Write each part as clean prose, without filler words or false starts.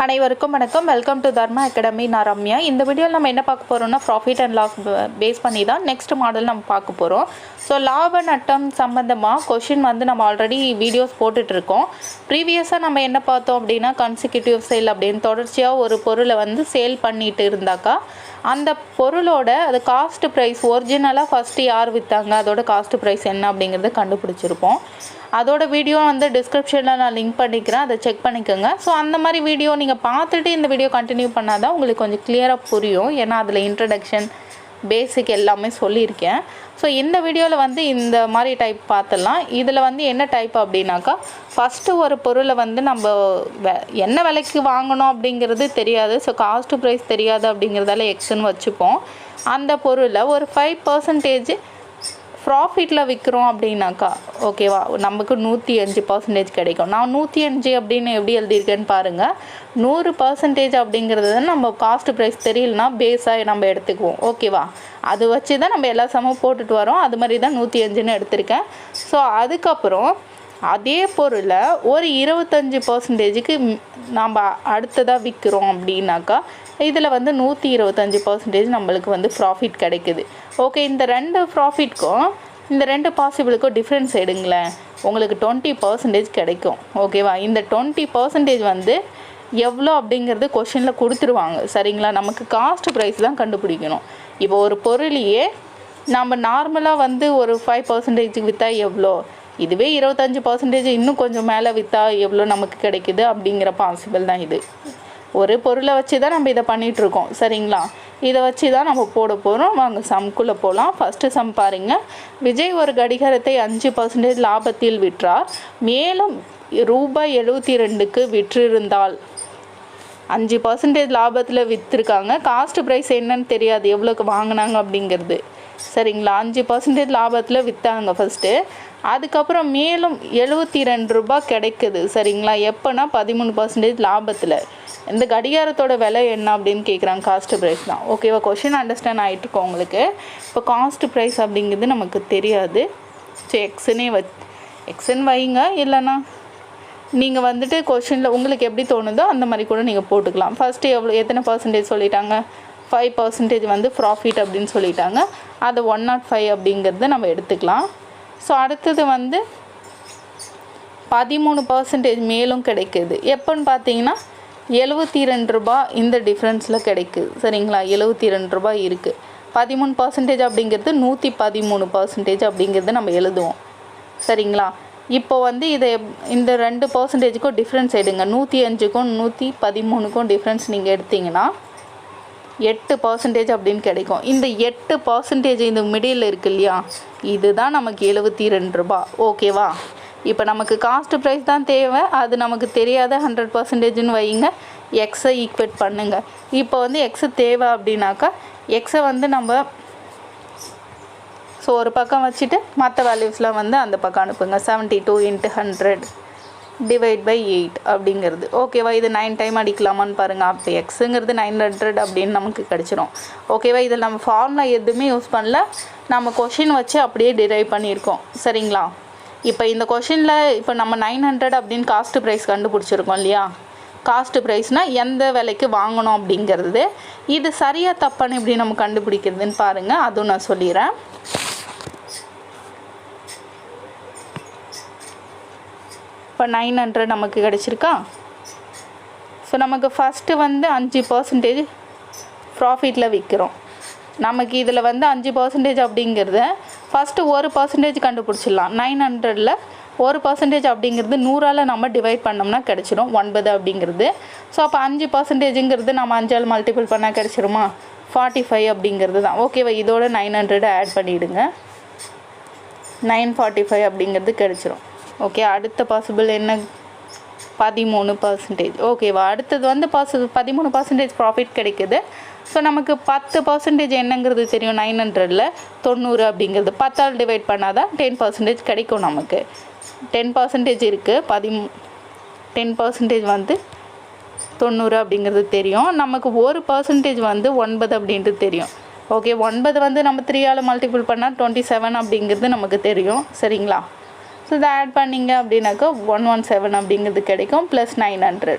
அனைவருக்கும் வணக்கம். Welcome to Dharma academy. நான் ரம்யா. இந்த வீடியோவில் நம்ம என்ன பார்க்க போகிறோம்னா ப்ராஃபிட் அண்ட் லாஸ் பேஸ் பண்ணி தான் நெக்ஸ்ட் மாடல் நம்ம பார்க்க போகிறோம். ஸோ லாப நட்டம் சம்மந்தமாக கொஷின் வந்து நம்ம ஆல்ரெடி வீடியோஸ் போட்டுட்ருக்கோம். ப்ரீவியஸாக நம்ம என்ன பார்த்தோம் அப்படின்னா கான்சிக்யூட்டிவ் சேல் அப்படின்னு தொடர்ச்சியாக ஒரு பொருளை வந்து சேல் பண்ணிட்டு இருந்தாக்கா அந்த பொருளோட அது காஸ்ட் ப்ரைஸ் ஒரிஜினலாக ஃபஸ்ட்டு யார் விற்றாங்க, அதோட காஸ்ட் ப்ரைஸ் என்ன அப்படிங்கிறத கண்டுபிடிச்சிருப்போம். அதோட வீடியோ வந்து டிஸ்கிரிப்ஷனில் நான் லிங்க் பண்ணிக்கிறேன், அதை செக் பண்ணிக்கோங்க. ஸோ அந்த மாதிரி வீடியோ நீங்கள் பார்த்துட்டு இந்த வீடியோ கண்டினியூ பண்ணால் தான் உங்களுக்கு கொஞ்சம் கிளியராக புரியும். ஏன்னா அதில் இன்ட்ரடக்ஷன் பேசிக் எல்லாமே சொல்லியிருக்கேன். ஸோ இந்த வீடியோவில் வந்து இந்த மாதிரி டைப் பார்த்துடலாம். இதில் வந்து என்ன டைப் அப்படின்னாக்கா ஃபஸ்ட்டு ஒரு பொருளை வந்து நம்ம என்ன விலைக்கு வாங்கணும் அப்படிங்கிறது தெரியாது. ஸோ காஸ்ட் ப்ரைஸ் தெரியாது அப்படிங்கிறதால எக்ஸ்ன்னு வச்சுப்போம். அந்த பொருளை ஒரு 5% ப்ராஃபிட்டில் விற்கிறோம் அப்படின்னாக்கா ஓகேவா, நமக்கு 105% கிடைக்கும். நான் 105 அப்படின்னு எப்படி எழுதியிருக்கேன்னு பாருங்கள். 100% அப்படிங்கிறது நம்ம காஸ்ட் ப்ரைஸ் தெரியலனா பேஸாக நம்ம எடுத்துக்குவோம். ஓகேவா, அது வச்சு தான் நம்ம எல்லா சமம் போட்டுட்டு வரோம். அது மாதிரி தான் 105ன்னு எடுத்திருக்கேன். ஸோ அதுக்கப்புறம் அதே பொருளை ஒரு 25%க்கு நம்ம அடுத்ததாக விற்கிறோம் அப்படின்னாக்கா இதில் வந்து 125% நம்மளுக்கு வந்து ப்ராஃபிட் கிடைக்குது. ஓகே, இந்த ரெண்டு ப்ராஃபிட்க்கும் இந்த ரெண்டு பாசிபிளுக்கும் டிஃப்ரென்ஸ் எடுங்களேன், உங்களுக்கு 20% கிடைக்கும். ஓகேவா, இந்த 20% வந்து எவ்வளோ அப்படிங்கிறது கொஷினில் கொடுத்துருவாங்க. சரிங்களா, நமக்கு காஸ்ட் ப்ரைஸ் தான் கண்டுபிடிக்கணும். இப்போ ஒரு பொருளையே நம்ம நார்மலாக வந்து ஒரு 5%க்கு விற்றா எவ்வளோ, இதுவே 25% இன்னும் கொஞ்சம் மேலே விற்றா எவ்வளோ நமக்கு கிடைக்குது அப்படிங்கிற பாசிபிள் தான் இது. ஒரு பொருளை வச்சு தான் நம்ம இதை பண்ணிகிட்ருக்கோம். சரிங்களா, இதை வச்சு தான் நம்ம போட போகிறோம். வாங்க சம்குள்ளே போகலாம். ஃபஸ்ட்டு சம் பாருங்கள். விஜய் ஒரு கடிகாரத்தை 5% லாபத்தில் விற்றார். மேலும் ரூபாய் 72க்கு விற்றிருந்தால் 5% லாபத்தில் விற்றுருக்காங்க. காஸ்ட் ப்ரைஸ் என்னன்னு தெரியாது, எவ்வளோக்கு வாங்கினாங்க அப்படிங்கிறது. சரிங்களா, 5% லாபத்தில் விற்றாங்க ஃபஸ்ட்டு. அதுக்கப்புறம் மேலும் 72 ரூபாய் கிடைக்குது. சரிங்களா, எப்போனா 13% லாபத்தில். இந்த கடிகாரத்தோட விலை என்ன அப்படின்னு கேட்குறாங்க. காஸ்ட் ப்ரைஸ் தான். ஓகேவா, கொஷின் அண்டர்ஸ்டாண்ட் ஆகிட்டுருக்கோம் உங்களுக்கு. இப்போ காஸ்ட் ப்ரைஸ் அப்படிங்கிறது நமக்கு தெரியாது. ஸோ எக்ஸ்ன்னு வைங்க, இல்லைன்னா நீங்கள் வந்துட்டு கொஷினில் உங்களுக்கு எப்படி தோணுதோ அந்த மாதிரி கூட நீங்கள் போட்டுக்கலாம். ஃபஸ்ட்டு எத்தனை பர்சன்டேஜ் சொல்லிட்டாங்க, 5% வந்து ப்ராஃபிட் அப்படின்னு சொல்லிட்டாங்க. அது 105 அப்படிங்கிறத நம்ம எடுத்துக்கலாம். ஸோ அடுத்தது வந்து 13% மேலும் கிடைக்குது. எப்போன்னு பார்த்தீங்கன்னா 72 ரூபாய் இந்த டிஃப்ரென்ஸில் கிடைக்குது. சரிங்களா, 72 ரூபாய் இருக்குது. 13% அப்படிங்கிறது 113% அப்படிங்கிறது நம்ம எழுதுவோம். சரிங்களா, இப்போ வந்து இதை இந்த 2%க்கும் டிஃப்ரென்ஸ் எடுங்க. 105க்கும் 113க்கும் டிஃப்ரென்ஸ் நீங்கள் எடுத்திங்கன்னா 8% அப்படின்னு கிடைக்கும். இந்த 8% இந்த மிடில் இருக்கு இல்லையா, இதுதான் நமக்கு 72 ரூபாய். ஓகேவா, இப்போ நமக்கு காஸ்ட் ப்ரைஸ் தான் தேவை, அது நமக்கு தெரியாத 100%ன்னு வைங்க. எக்ஸை ஈக்குவேட் பண்ணுங்கள். இப்போ வந்து எக்ஸு தேவை அப்படின்னாக்கா எக்ஸை வந்து நம்ம ஸோ ஒரு பக்கம் வச்சுட்டு மற்ற வேல்யூஸ்லாம் வந்து அந்த பக்கம் அனுப்புங்க. 72 × 100 / 8 அப்படிங்கிறது. ஓகேவா, இது 9 டைம் அடிக்கலாமான்னு பாருங்கள். அப்போ எக்ஸுங்கிறது 900 அப்படின்னு நமக்கு கிடச்சிரும். ஓகேவா, இதில் நம்ம ஃபார்முலா எதுவுமே யூஸ் பண்ணல, நம்ம கொஷின் வச்சு அப்படியே டிரைவ் பண்ணியிருக்கோம். சரிங்களா, இப்போ இந்த கொஷினில் இப்போ நம்ம 900 அப்படின்னு காஸ்ட் ப்ரைஸ் கண்டுபிடிச்சிருக்கோம் இல்லையா. காஸ்ட் ப்ரைஸ்னால் எந்த விலைக்கு வாங்கணும் அப்படிங்கிறது. இது சரியாக தப்பானு எப்படி நம்ம கண்டுபிடிக்கிறதுன்னு பாருங்கள், அதுவும் நான் சொல்லிடுறேன். இப்போ 900 நமக்கு கிடச்சிருக்கா. ஸோ நமக்கு ஃபஸ்ட்டு வந்து 5% ப்ராஃபிட்டில் விற்கிறோம். நமக்கு இதில் வந்து 5% அப்படிங்கிறத ஃபஸ்ட்டு 1% கண்டுபிடிச்சிடலாம். 900ல் 1% அப்படிங்கிறது 100ஆல் நம்ம டிவைட் பண்ணோம்னா கிடச்சிரும் 9 அப்படிங்கிறது. ஸோ அப்போ 5%ங்கிறது நம்ம 5ஆல் மல்டிபிள் பண்ணால் கிடச்சிருமா, 45 அப்படிங்கிறது தான். ஓகேவா, இதோட 900 ஆட் பண்ணிவிடுங்க. 945 அப்படிங்கிறது கிடச்சிரும். ஓகே, அடுத்த பாசிபிள் என்ன, 13%. ஓகேவா, அடுத்தது வந்து 13% ப்ராஃபிட் கிடைக்குது. ஸோ நமக்கு 10% என்னங்கிறது தெரியும். 900ல் 90 அப்படிங்கிறது 10ஆல் டிவைட் பண்ணால் தான் 10% கிடைக்கும். நமக்கு 10% இருக்குது. 10% வந்து 90 அப்படிங்கிறது தெரியும். நமக்கு 1% வந்து 9 அப்படின்ட்டு தெரியும். ஓகே, 9 வந்து நம்ம 3ஆல் மல்டிபிள் பண்ணால் 27 அப்படிங்கிறது நமக்கு தெரியும். சரிங்களா, ஸோ இதை ஆட் பண்ணிங்க அப்படின்னாக்கா 117 அப்படிங்கிறது கிடைக்கும் +900.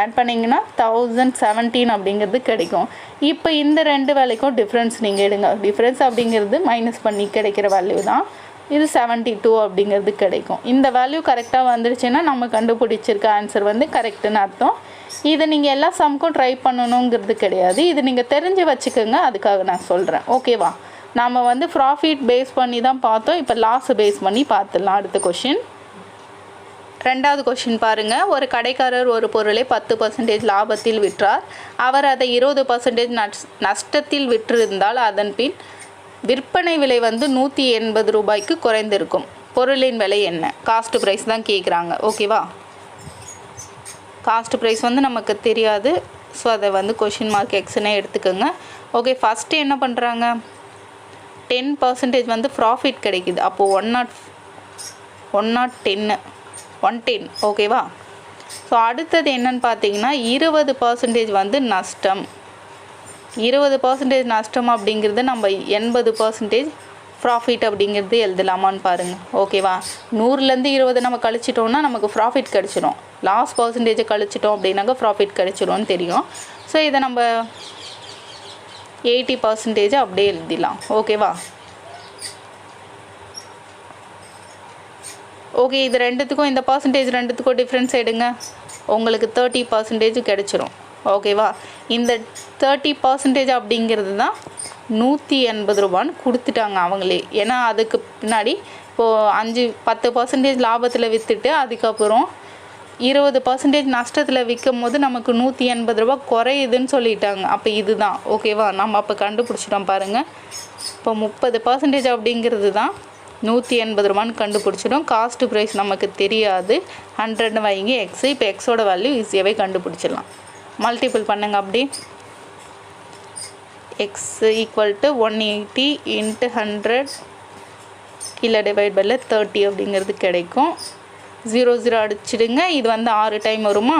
ஆட் பண்ணிங்கன்னா 1017 அப்படிங்கிறது கிடைக்கும். இப்போ இந்த ரெண்டு வேல்யூக்கும் டிஃப்ரென்ஸ் நீங்கள் எடுங்க. டிஃப்ரென்ஸ் அப்படிங்கிறது மைனஸ் பண்ணி கிடைக்கிற வேல்யூ தான். இது 72 அப்படிங்கிறது கிடைக்கும். இந்த வேல்யூ கரெக்டாக வந்துடுச்சுன்னா நம்ம கண்டுபிடிச்சிருக்க ஆன்சர் வந்து கரெக்டுன்னு அர்த்தம். இதை நீங்கள் எல்லா சம்க்கும் ட்ரை பண்ணணுங்கிறது கிடையாது. இது நீங்கள் தெரிஞ்சு வச்சுக்கோங்க, அதுக்காக நான் சொல்கிறேன். ஓகேவா? நம்ம வந்து ப்ராஃபிட் பேஸ் பண்ணி தான் பார்த்தோம். இப்போ லாஸ் பேஸ் பண்ணி பார்த்துடலாம். அடுத்த கொஷின், ரெண்டாவது கொஷின் பாருங்கள். ஒரு கடைக்காரர் ஒரு பொருளை 10% லாபத்தில் விற்றார். அவர் அதை 20% நஷ்டத்தில் விற்றிருந்தால் அதன் பின் விற்பனை விலை வந்து 180 ரூபாய்க்கு குறைந்திருக்கும். பொருளின் விலை என்ன? காஸ்ட் ப்ரைஸ் தான் கேட்குறாங்க. ஓகேவா? காஸ்ட் ப்ரைஸ் வந்து நமக்கு தெரியாது. ஸோ அதை வந்து கொஷின் மார்க் எக்ஸ்னே எடுத்துக்கோங்க. ஓகே, ஃபஸ்ட்டு என்ன பண்ணுறாங்க, 10% வந்து ப்ராஃபிட் கிடைக்குது. அப்போது 110. ஓகேவா? ஸோ அடுத்தது என்னன்னு பார்த்தீங்கன்னா 20% வந்து நஷ்டம். 20% நஷ்டம் அப்படிங்கிறது நம்ம 80% ப்ராஃபிட் அப்படிங்கிறது எழுதலாமான்னு பாருங்கள். ஓகேவா? 100லேருந்து 20 நம்ம கழிச்சிட்டோம்னா நமக்கு ப்ராஃபிட் கிடச்சிடும். லாஸ் பர்சன்டேஜை கழிச்சிட்டோம் அப்படின்னாக்க ப்ராஃபிட் கிடச்சிடும்னு தெரியும். ஸோ இதை நம்ம 80% அப்படியே எழுதிடலாம். ஓகேவா? ஓகே, இது ரெண்டுத்துக்கும் இந்த பர்சன்டேஜ் ரெண்டுத்துக்கும் டிஃப்ரென்ஸ் எடுங்க. உங்களுக்கு 30% கிடச்சிரும். ஓகேவா? இந்த 30% அப்படிங்கிறது தான் 180 ரூபான்னு கொடுத்துட்டாங்க அவங்களே. ஏன்னா அதுக்கு பின்னாடி இப்போது 10% லாபத்தில் விற்றுட்டு அதுக்கப்புறம் 20% நஷ்டத்தில் விற்கும் போது நமக்கு 180 ரூபா குறையுதுன்னு சொல்லிட்டாங்க. அப்போ இதுதான். ஓகேவா? நம்ம அப்போ கண்டுபிடிச்சிட்டோம் பாருங்கள். இப்போ 30% அப்படிங்கிறது தான் 180 ரூபான்னு கண்டுபிடிச்சிடும். காஸ்ட் ப்ரைஸ் நமக்கு தெரியாது. 100 வைங்க எக்ஸு. இப்போ எக்ஸோட வேல்யூ ஈஸியாகவே கண்டுபிடிச்சிடலாம். மல்டிபிள் பண்ணுங்க. அப்படி எக்ஸ் ஈக்குவல் டு 180 × 100 கீழே டிவைட் பை 30 அப்படிங்கிறது கிடைக்கும். 0 அடிச்சிடுங்க. இது வந்து 6 டைம் வருமா?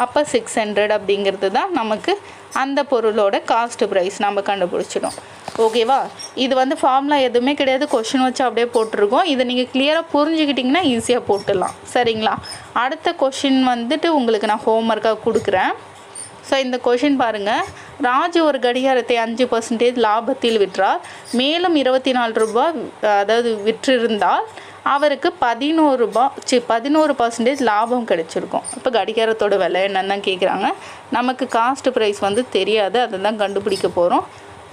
அப்போ 600 அப்படிங்கிறது தான் நமக்கு அந்த பொருளோட காஸ்ட் ப்ரைஸ் நம்ம கண்டுபிடிச்சிடும். ஓகேவா? இது வந்து ஃபார்முலா எதுவுமே கிடையாது, கொஷின் வச்சு அப்படியே போட்டிருக்கோம். இதை நீங்கள் கிளியராக புரிஞ்சுக்கிட்டிங்கன்னா ஈஸியாக போட்டுடலாம். சரிங்களா? அடுத்த கொஷின் வந்துட்டு உங்களுக்கு நான் ஹோம்ஒர்க்காக கொடுக்குறேன். ஸோ இந்த கொஷின் பாருங்கள். ராஜு ஒரு கடிகாரத்தை 5% லாபத்தில் விற்றார். மேலும் 24 ரூபா அதாவது விற்றிருந்தால் அவருக்கு 11% லாபம் கிடைச்சிருக்கும். இப்போ கடிகாரத்தோட விலை என்னன்னு தான் கேட்குறாங்க. நமக்கு காஸ்ட் ப்ரைஸ் வந்து தெரியாது, அதை தான் கண்டுபிடிக்க போகிறோம்.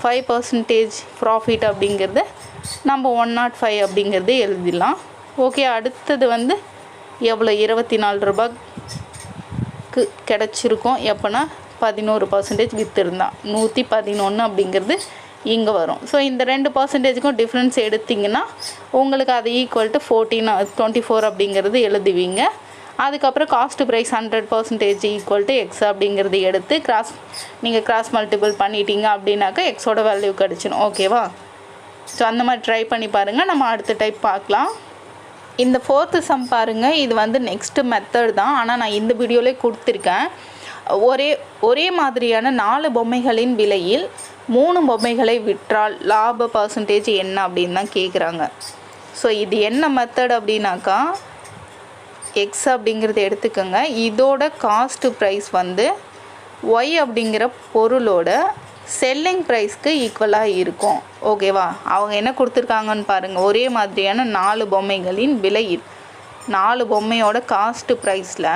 5% ப்ராஃபிட் அப்படிங்கிறது நம்ம 105 அப்படிங்கிறது எழுதிடலாம். ஓகே, அடுத்தது வந்து எவ்வளோ? 24 ரூபாய்க்கு கிடச்சிருக்கும். எப்போனா 11% விற்றுருந்தா 111 அப்படிங்கிறது இங்கே வரும். ஸோ இந்த 2%க்கும் டிஃப்ரென்ஸ் எடுத்திங்கன்னா உங்களுக்கு அது ஈக்குவல் டு 24 அப்படிங்கிறது எழுதுவீங்க. அதுக்கப்புறம் cost price 100% equal to x அப்படிங்கிறது எடுத்து நீங்கள் கிராஸ் மல்டிபிள் பண்ணிட்டீங்க அப்படின்னாக்கா எக்ஸோட வேல்யூ கிடச்சிடும். ஓகேவா? ஸோ அந்த மாதிரி ட்ரை பண்ணி பாருங்கள். நம்ம அடுத்த டைப் பார்க்கலாம். இந்த 4th சம் பாருங்கள். இது வந்து நெக்ஸ்ட்டு மெத்தட் தான், ஆனால் நான் இந்த வீடியோவிலே கொடுத்துருக்கேன். ஒரே மாதிரியான 4 பொம்மைகளின் விலையில் 3 பொம்மைகளை விற்றால் லாப பர்சன்டேஜ் என்ன அப்படின்னு தான் கேட்குறாங்க. ஸோ இது என்ன மெத்தட் அப்படின்னாக்கா எக்ஸ் அப்படிங்கிறத எடுத்துக்கோங்க. இதோட காஸ்ட் ப்ரைஸ் வந்து ஒய் அப்படிங்கிற பொருளோட செல்லிங் ப்ரைஸ்க்கு ஈக்குவலாக இருக்கும். ஓகேவா? அவங்க என்ன கொடுத்துருக்காங்கன்னு பாருங்கள். ஒரே மாதிரியான 4 பொம்மைகளின் விலையில் 4 பொம்மையோட காஸ்ட் ப்ரைஸில்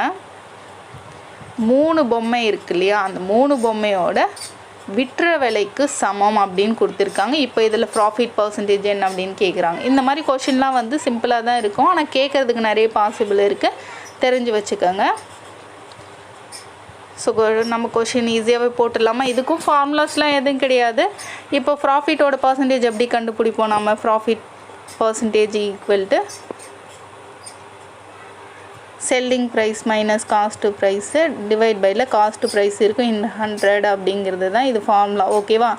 3 பொம்மை இருக்கு இல்லையா, அந்த 3 பொம்மையோட விற்ற விலைக்கு சமம் அப்படின்னு கொடுத்துருக்காங்க. இப்போ இதில் ப்ராஃபிட் பர்சன்டேஜ் என்ன அப்படின்னு கேட்குறாங்க. இந்த மாதிரி கொஷின்லாம் வந்து சிம்பிளாக தான் இருக்கும், ஆனால் கேட்குறதுக்கு நிறைய பாசிபிள் இருக்குது, தெரிஞ்சு வச்சுக்கோங்க. ஸோ நம்ம கொஷின் ஈஸியாகவே போட்டுடலாமா? இதுக்கும் ஃபார்முலாஸ்லாம் எதுவும் கிடையாது. இப்போ ப்ராஃபிட்டோட பர்சன்டேஜ் எப்படி கண்டுபிடிப்போம்? நம்ம profit percentage equal to selling price minus cost price divide பையில் காஸ்ட்டு ப்ரைஸ் இருக்கும் இந்த 100 அப்படிங்கிறது தான் இது ஃபார்முலா. ஓகேவா?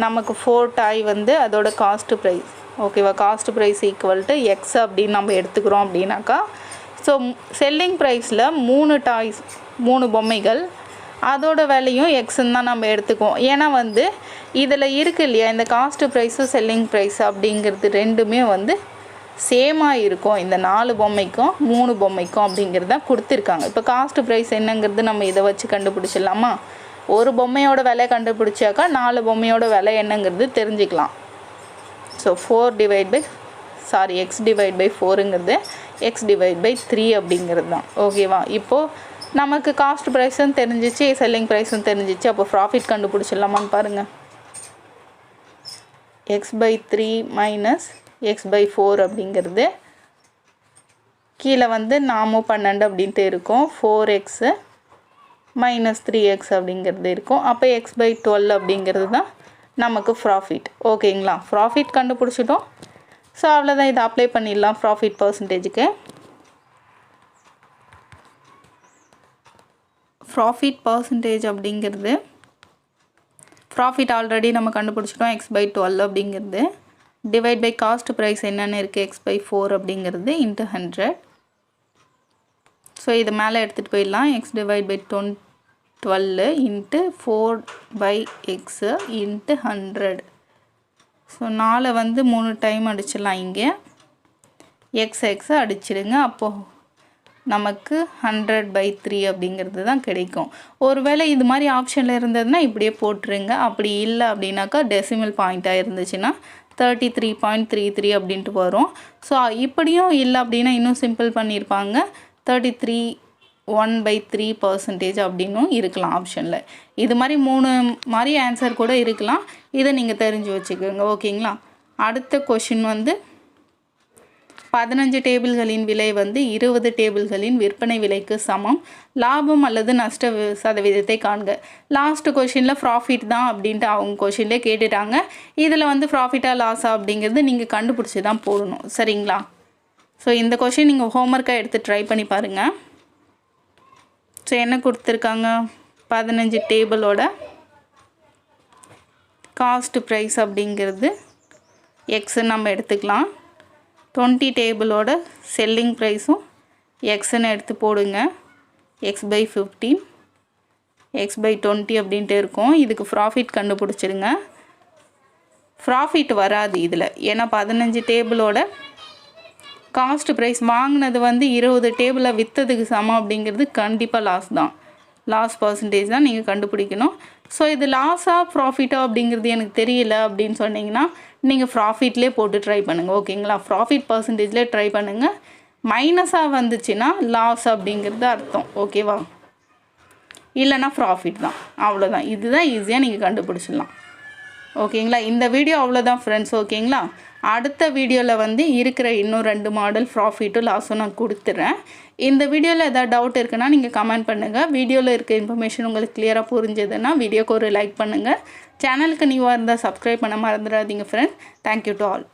நமக்கு 4 டாய் வந்து அதோட காஸ்ட்டு ப்ரைஸ். ஓகேவா? Cost price equal to x அப்படின்னு நம்ம எடுத்துக்கிறோம் அப்படின்னாக்கா, ஸோ செல்லிங் ப்ரைஸில் 3 டாய்ஸ் 3 பொம்மைகள் அதோட விலையும் எக்ஸுன்னு தான் நம்ம எடுத்துக்குவோம். ஏன்னா வந்து இதில் இருக்குது இல்லையா, இந்த காஸ்ட்டு ப்ரைஸு செல்லிங் ப்ரைஸ் அப்படிங்கிறது ரெண்டுமே வந்து சேமாக இருக்கும் இந்த 4 பொம்மைக்கும் 3 பொம்மைக்கும் அப்படிங்கிறது தான் கொடுத்துருக்காங்க. இப்போ காஸ்ட் ப்ரைஸ் என்னங்கிறது நம்ம இதை வச்சு கண்டுபிடிச்சிடலாமா? ஒரு பொம்மையோட விலை கண்டுபிடிச்சாக்கா 4 பொம்மையோட விலை என்னங்கிறது தெரிஞ்சுக்கலாம். ஸோ எக்ஸ் டிவைட் பை 4ங்கிறது எக்ஸ் டிவைட் பை 3 அப்படிங்கிறது தான். ஓகேவா? இப்போது நமக்கு காஸ்ட் ப்ரைஸும் தெரிஞ்சிச்சு, செல்லிங் ப்ரைஸும் தெரிஞ்சிச்சு. அப்போ ப்ராஃபிட் கண்டுபிடிச்சிடலாமான்னு பாருங்கள். X by 3 minus x by 4 அப்படிங்கிறது கீழே வந்து 12 அப்படின்ட்டு இருக்கும். 4x மைனஸ் 3x அப்படிங்கிறது இருக்கும். அப்போ எக்ஸ் பை 12 அப்படிங்கிறது தான் நமக்கு ப்ராஃபிட். ஓகேங்களா? ப்ராஃபிட் கண்டுபிடிச்சிட்டோம். ஸோ அவ்வளோதான், இதை அப்ளை பண்ணிடலாம் ப்ராஃபிட் பர்சன்டேஜுக்கு. ப்ராஃபிட் பர்சன்டேஜ் அப்படிங்கிறது ப்ராஃபிட் ஆல்ரெடி நம்ம கண்டுபிடிச்சிட்டோம். எக்ஸ் பை 12 அப்படிங்கிறது டிவைட் பை காஸ்ட் ப்ரைஸ் என்னென்னு இருக்குது, எக்ஸ் பை 4 அப்படிங்கிறது இன்ட்டு 100. ஸோ இதை மேலே எடுத்துகிட்டு போயிடலாம். X divide by 12 into 4 by x into 100. So 4 வந்து 3 டைம் அடிச்சிடலாம். இங்கே எக்ஸை அடிச்சிடுங்க. அப்போது நமக்கு 100/3 அப்படிங்கிறது தான் கிடைக்கும். ஒருவேளை இது மாதிரி ஆப்ஷனில் இருந்ததுன்னா இப்படியே போட்டுருங்க. அப்படி இல்லை அப்படின்னாக்கா டெசிமல் பாயிண்ட்டாக இருந்துச்சுன்னா 33.33 அப்படின்ட்டு வரும். ஸோ இப்படியும் இல்லை அப்படின்னா இன்னும் சிம்பிள் பண்ணியிருப்பாங்க. 33.1/3% அப்படின்னும் இருக்கலாம் ஆப்ஷனில். இது மாதிரி 3 மாதிரி ஆன்சர் கூட இருக்கலாம். இதை நீங்கள் தெரிஞ்சு வச்சுக்கோங்க. ஓகேங்களா? அடுத்த கொஷின் வந்து 15 டேபிள்களின் விலை வந்து 20 டேபிள்களின் விற்பனை விலைக்கு சமம். லாபம் அல்லது நஷ்ட சதவீதத்தை காண்க. லாஸ்ட் கொஷினில் ப்ராஃபிட் தான் அப்படின்ட்டு அவங்க கொஷின்லேயே கேட்டுட்டாங்க. இதில் வந்து ப்ராஃபிட்டாக லாஸா அப்படிங்கிறது நீங்கள் கண்டுபிடிச்சி தான் போடணும். சரிங்களா? ஸோ இந்த கொஷின் நீங்கள் ஹோம்ஒர்க்காக எடுத்து ட்ரை பண்ணி பாருங்கள். ஸோ என்ன கொடுத்துருக்காங்க, 15 டேபிளோட காஸ்ட் ப்ரைஸ் அப்படிங்கிறது எக்ஸுன்னு நம்ம எடுத்துக்கலாம். 20 டேபிளோட செல்லிங் ப்ரைஸும் எக்ஸ்ன்னு எடுத்து போடுங்க. எக்ஸ் பை 15 எக்ஸ் பை 20 அப்படின்ட்டு இருக்கும். இதுக்கு ப்ராஃபிட் கண்டுபிடிச்சிடுங்க. ப்ராஃபிட் வராது இதில், ஏன்னா 15 டேபிளோட காஸ்ட் ப்ரைஸ் வாங்கினது வந்து 20 டேபிளில் விற்றதுக்கு சமம் அப்படிங்கிறது கண்டிப்பாக லாஸ் தான். லாஸ் பர்சன்டேஜ் தான் நீங்கள் கண்டுபிடிக்கணும். ஸோ இது லாஸா ப்ராஃபிட்டா அப்படிங்கிறது எனக்கு தெரியல அப்படின்னு சொன்னீங்கன்னா நீங்கள் ப்ராஃபிட்லேயே போட்டு ட்ரை பண்ணுங்கள். ஓகேங்களா? ப்ராஃபிட் பர்சன்டேஜ்லேயே ட்ரை பண்ணுங்கள். மைனஸாக வந்துச்சுன்னா லாஸ் அப்படிங்கிறது அர்த்தம். ஓகேவா? இல்லைன்னா ப்ராஃபிட் தான். அவ்வளோதான். இதுதான் ஈஸியாக நீங்கள் கண்டுபிடிச்சிடலாம். ஓகேங்களா? இந்த வீடியோ அவ்வளோதான் ஃப்ரெண்ட்ஸ். ஓகேங்களா? அடுத்த வீடியோவில் வந்து இருக்கிற இன்னும் 2 மாடல் ப்ராஃபிட்டும் லாஸும் நான் கொடுத்துட்றேன். இந்த வீடியோவில் எதாவது டவுட் இருக்குன்னா நீங்கள் கமெண்ட் பண்ணுங்கள். வீடியோவில் இருக்க இன்ஃபர்மேஷன் உங்களுக்கு கிளியராக புரிஞ்சதுன்னா வீடியோக்கு ஒரு லைக் பண்ணுங்கள். சேனலுக்கு நியூவாக இருந்தால் சப்ஸ்கிரைப் பண்ண மறந்துடாதீங்க ஃப்ரெண்ட்ஸ். Thank you to all.